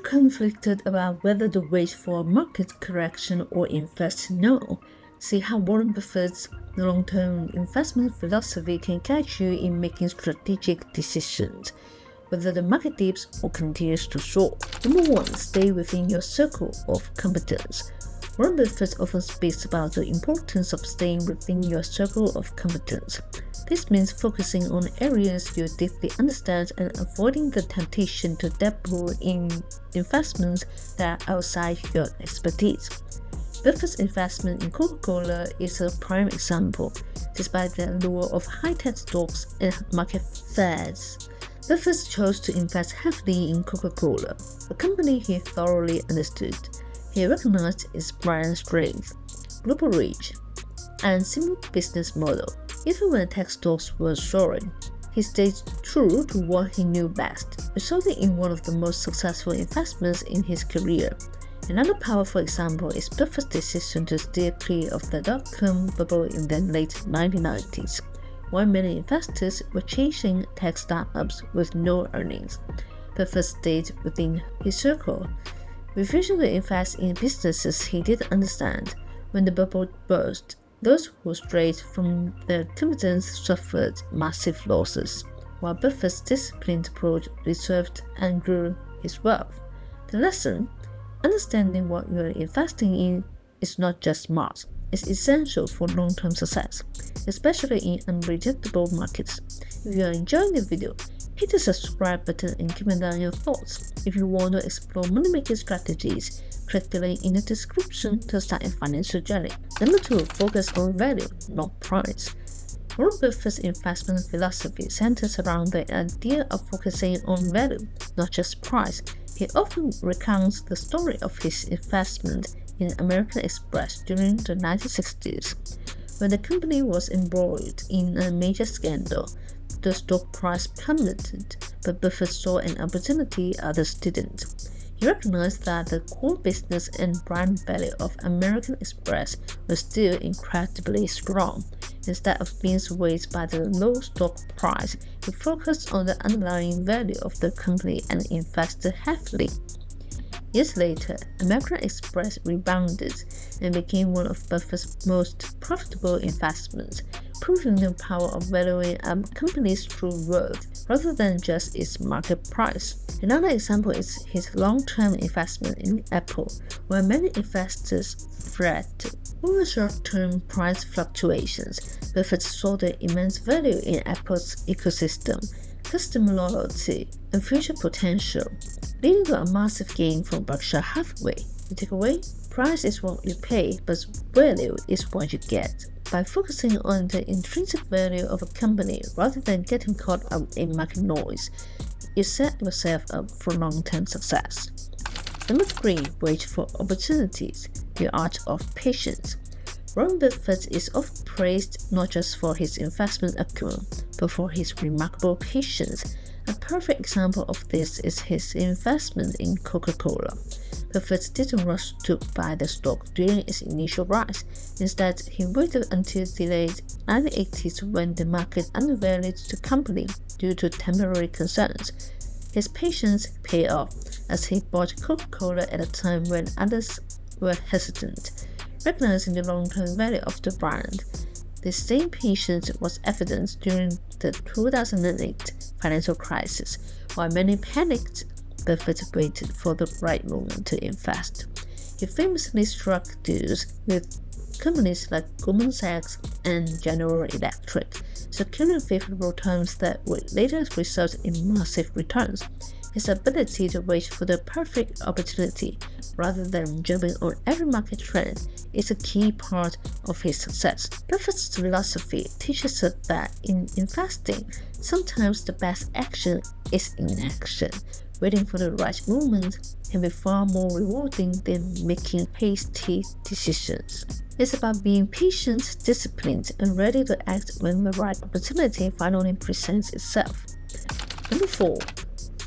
conflicted about whether to wait for a market correction or invest now? See how Warren Buffett's long-term investment philosophy can guide you in making strategic decisions, whether the market dips or continues to soar. Number 1. Stay within your circle of competence. Warren Buffett often speaks about the importance of staying within your circle of competence. This means focusing on areas you deeply understand and avoiding the temptation to dabble in investments that are outside your expertise. Buffett's investment in Coca-Cola is a prime example. Despite the allure of high-tech stocks and market fads, Buffett chose to invest heavily in Coca-Cola, a company he thoroughly understood. He recognized its brand strength, global reach, and simple business model. Even when tech stocks were soaring, he stayed true to what he knew best, resulting in one of the most successful investments in his career. Another powerful example is Buffett's decision to steer clear of the dot-com bubble in the late 1990s, while many investors were chasing tech startups with no earnings. Buffett stayed within his circle, refusing to invest in businesses he didn't understand. When the bubble burst, those who strayed from their competence suffered massive losses, while Buffett's disciplined approach preserved and grew his wealth. The lesson: understanding what you are investing in is not just smart, it's essential for long-term success, especially in unpredictable markets. If you are enjoying the video, hit the subscribe button and comment down your thoughts. If you want to explore money-making strategies, click the link in the description to start a financial journey. Number 2. Focus on value, not price. Warren Buffett's investment philosophy centers around the idea of focusing on value, not just price. He often recounts the story of his investment in American Express during the 1960s. When the company was embroiled in a major scandal, the stock price plummeted, but Buffett saw an opportunity others didn't. He recognized that the core business and brand value of American Express was still incredibly strong. Instead of being swayed by the low stock price, he focused on the underlying value of the company and invested heavily. Years later, American Express rebounded and became one of Buffett's most profitable investments, proving the power of valuing a company's true worth rather than just its market price. Another example is his long-term investment in Apple, where many investors fretted over short-term price fluctuations. Buffett saw the immense value in Apple's ecosystem, customer loyalty, and future potential, leading to a massive gain from Berkshire Hathaway. The takeaway: price is what you pay, but value is what you get. By focusing on the intrinsic value of a company rather than getting caught up in market noise, you set yourself up for long-term success. Number 3. Wait for opportunities, the art of patience. Warren Buffett is often praised not just for his investment acumen, but for his remarkable patience. A perfect example of this is his investment in Coca-Cola. Buffett didn't rush to buy the stock during its initial rise. Instead, he waited until the late 1980s when the market undervalued the company due to temporary concerns. His patience paid off, as he bought Coca-Cola at a time when others were hesitant, recognizing the long-term value of the brand. The same patience was evident during the 2008 financial crisis. While many panicked, Buffett waited for the right moment to invest. He famously struck deals with companies like Goldman Sachs and General Electric, securing favorable terms that would later result in massive returns. His ability to wait for the perfect opportunity rather than jumping on every market trend is a key part of his success. Buffett's philosophy teaches us that in investing, sometimes the best action is inaction. Waiting for the right moment can be far more rewarding than making hasty decisions. It's about being patient, disciplined, and ready to act when the right opportunity finally presents itself. Number 4.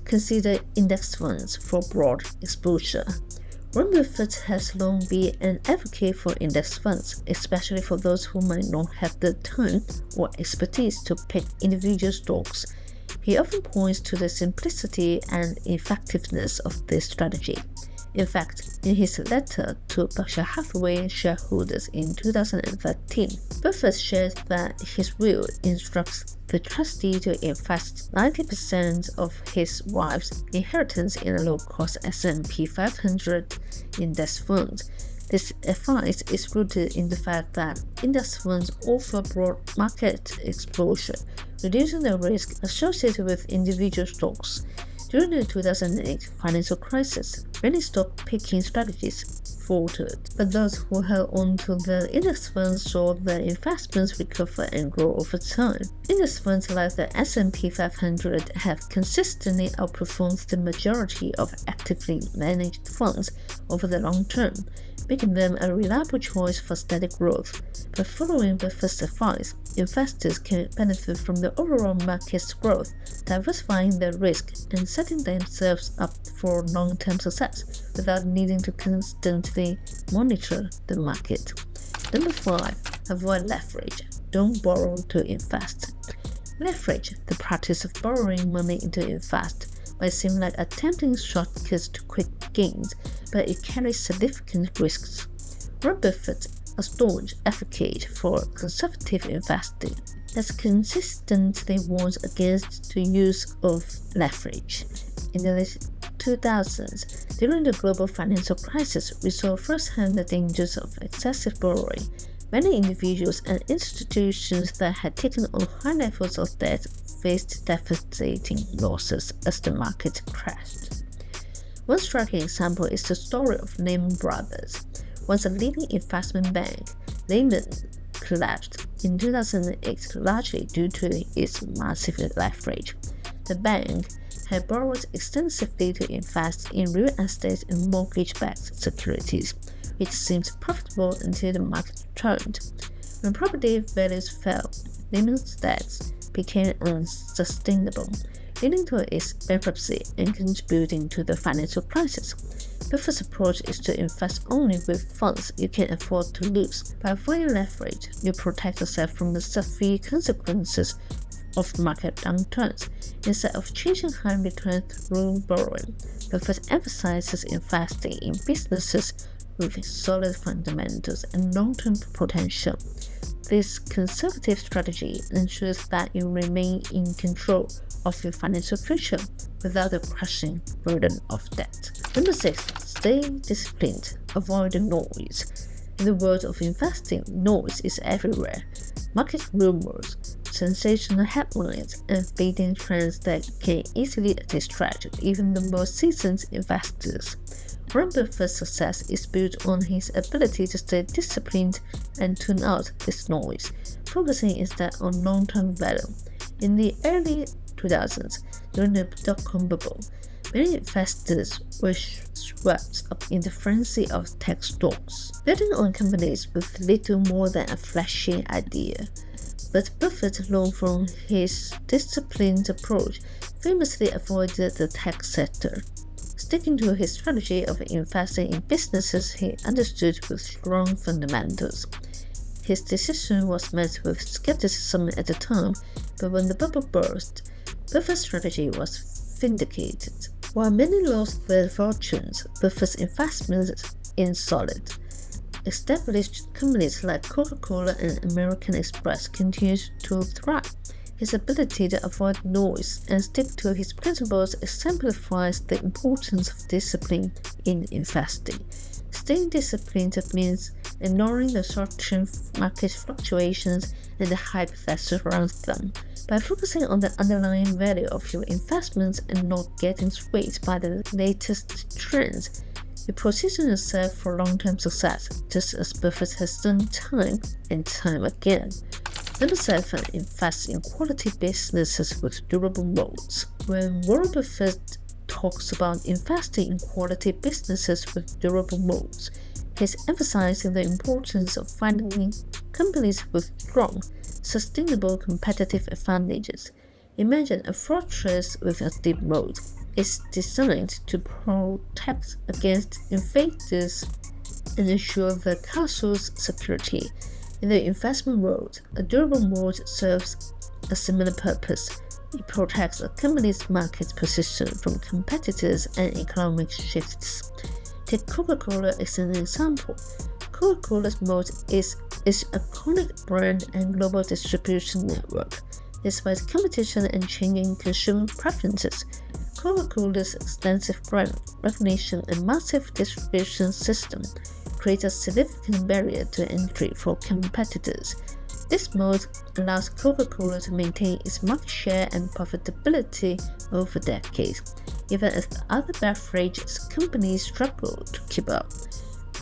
Consider index funds for broad exposure. Warren Buffett has long been an advocate for index funds, especially for those who might not have the time or expertise to pick individual stocks. He often points to the simplicity and effectiveness of this strategy. In fact, in his letter to Berkshire Hathaway shareholders in 2013, Buffett shared that his will instructs the trustee to invest 90% of his wife's inheritance in a low-cost S&P 500 index fund. This advice is rooted in the fact that index funds offer broad market exposure, reducing the risk associated with individual stocks. During the 2008 financial crisis, many stock-picking strategies faltered, but those who held on to the index funds saw their investments recover and grow over time. Index funds like the S&P 500 have consistently outperformed the majority of actively managed funds over the long term, making them a reliable choice for steady growth. By following Buffett's advice, investors can benefit from the overall market's growth, diversifying their risk and setting themselves up for long-term success without needing to constantly monitor the market. Number 5. Avoid leverage. Don't borrow to invest. Leverage, the practice of borrowing money to invest, might seem like a tempting shortcut to quick gains, but it carries significant risks. Warren Buffett, a staunch advocate for conservative investing, has consistently warned against the use of leverage. In the late 2000s, during the global financial crisis, we saw firsthand the dangers of excessive borrowing. Many individuals and institutions that had taken on high levels of debt faced devastating losses as the market crashed. One striking example is the story of Lehman Brothers. Once a leading investment bank, Lehman collapsed in 2008 largely due to its massive leverage. The bank had borrowed extensively to invest in real estate and mortgage-backed securities, which seemed profitable until the market turned. When property values fell, Lehman's debts became unsustainable, leading to its bankruptcy and contributing to the financial crisis. Buffett's approach is to invest only with funds you can afford to lose. By avoiding leverage, you protect yourself from the severe consequences of market downturns. Instead of chasing high returns through borrowing, Buffett emphasizes investing in businesses with solid fundamentals and long-term potential. This conservative strategy ensures that you remain in control of your financial future without the crushing burden of debt. Number 6. Stay disciplined. Avoid the noise. In the world of investing, noise is everywhere. Market rumors, sensational headlines, and fading trends that can easily distract even the most seasoned investors. Warren Buffett's success is built on his ability to stay disciplined and tune out this noise, focusing instead on long-term value. In the early 2000s, during the dot-com bubble, many investors were swept up in the frenzy of tech stocks, betting on companies with little more than a flashy idea. But Buffett, known from his disciplined approach, famously avoided the tech sector, sticking to his strategy of investing in businesses he understood with strong fundamentals. His decision was met with skepticism at the time, but when the bubble burst, Buffett's strategy was vindicated. While many lost their fortunes, Buffett's investments in solid, established companies like Coca-Cola and American Express continued to thrive. His ability to avoid noise and stick to his principles exemplifies the importance of discipline in investing. Staying disciplined means ignoring the short-term market fluctuations and the hype that surrounds them. By focusing on the underlying value of your investments and not getting swayed by the latest trends, you position yourself for long-term success, just as Buffett has done time and time again. Number 7. Invest in quality businesses with durable moats. When Warren Buffett talks about investing in quality businesses with durable moats, he's emphasizing the importance of finding companies with strong, sustainable competitive advantages. Imagine a fortress with a deep moat. It's designed to protect against invaders and ensure the castle's security. In the investment world, a durable moat serves a similar purpose. It protects a company's market position from competitors and economic shifts. Take Coca-Cola as an example. Coca-Cola's moat is its iconic brand and global distribution network. Despite competition and changing consumer preferences, Coca-Cola's extensive brand recognition and massive distribution system create a significant barrier to entry for competitors. This moat allows Coca-Cola to maintain its market share and profitability over decades, even as the other beverage companies struggle to keep up.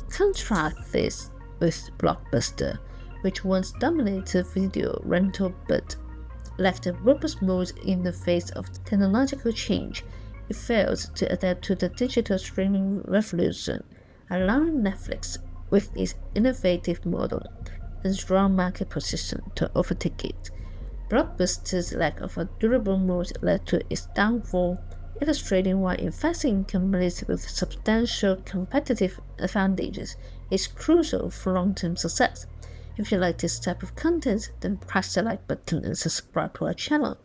Contrast this with Blockbuster, which once dominated video rental but left a robust moat in the face of technological change. It failed to adapt to the digital streaming revolution, allowing Netflix, with its innovative model and strong market position, to overtake it. Blockbuster's lack of a durable moat led to its downfall, illustrating why investing in companies with substantial competitive advantages is crucial for long-term success. If you like this type of content, then press the like button and subscribe to our channel.